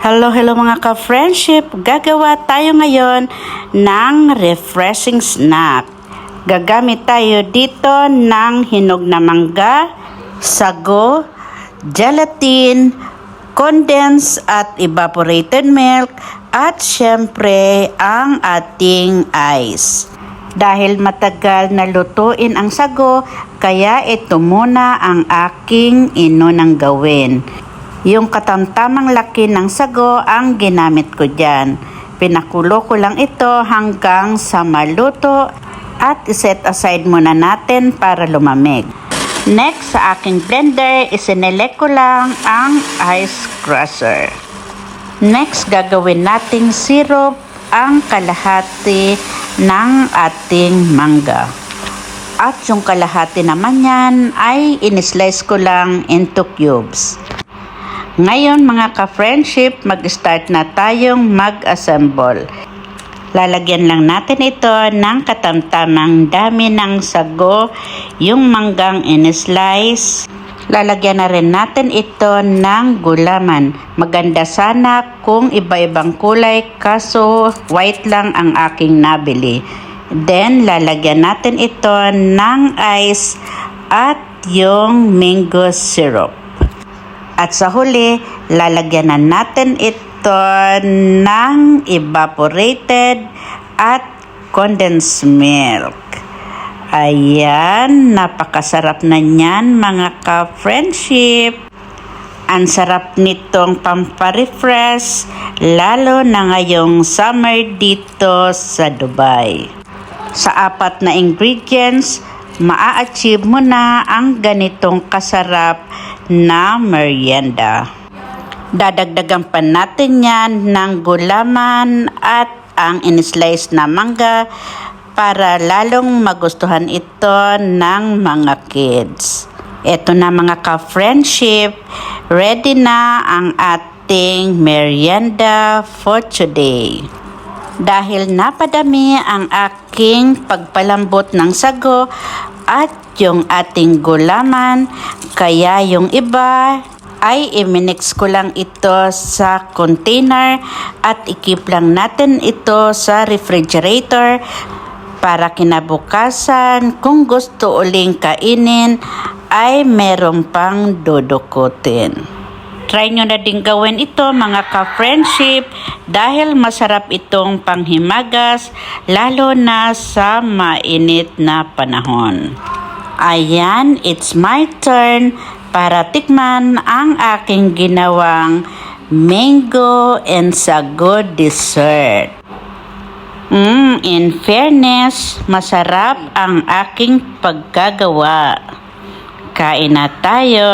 Hello mga ka-friendship! Gagawa tayo ngayon ng refreshing snack. Gagamit tayo dito ng hinog na mangga, sago, gelatin, condensed at evaporated milk, at syempre ang ating ice. Dahil matagal na lutuin ang sago, kaya ito muna ang aking inunang gawin. Yung katamtamang laki ng sago ang ginamit ko dyan. Pinakulo ko lang ito hanggang sa maluto at iset aside muna natin para lumamig. Next, sa aking blender, isinelect ko lang ang ice crusher. Next, gagawin nating syrup ang kalahati ng ating mangga. At yung kalahati naman yan ay in-slice ko lang into cubes. Ngayon mga ka-friendship, mag-start na tayong mag-assemble. Lalagyan lang natin ito ng katamtamang dami ng sago, yung manggang in-slice. Lalagyan na rin natin ito ng gulaman. Maganda sana kung iba-ibang kulay, kaso white lang ang aking nabili. Then lalagyan natin ito ng ice at yung mango syrup. At sa huli, lalagyan na natin ito ng evaporated at condensed milk. Ayan, napakasarap na niyan mga ka-friendship. Ang sarap nitong pampa-refresh, lalo na ngayong summer dito sa Dubai. Sa 4 na ingredients, maa-achieve mo na ang ganitong kasarap na merienda. Dadagdagan pa natin yan ng gulaman at ang in-slice na mangga para lalong magustuhan ito ng mga kids. Ito na mga ka-friendship, ready na ang ating merienda for today. Dahil napadami ang aking pagpalambot ng sago at yung ating gulaman, kaya yung iba ay i-mix ko lang ito sa container at i-keep lang natin ito sa refrigerator para kinabukasan kung gusto uling kainin ay meron pang dudukutin. Try nyo na din gawin ito mga ka-friendship dahil masarap itong panghimagas lalo na sa mainit na panahon. Ayan, it's my turn para tikman ang aking ginawang mango and sago dessert. In fairness, masarap ang aking pagkagawa. Kain na tayo!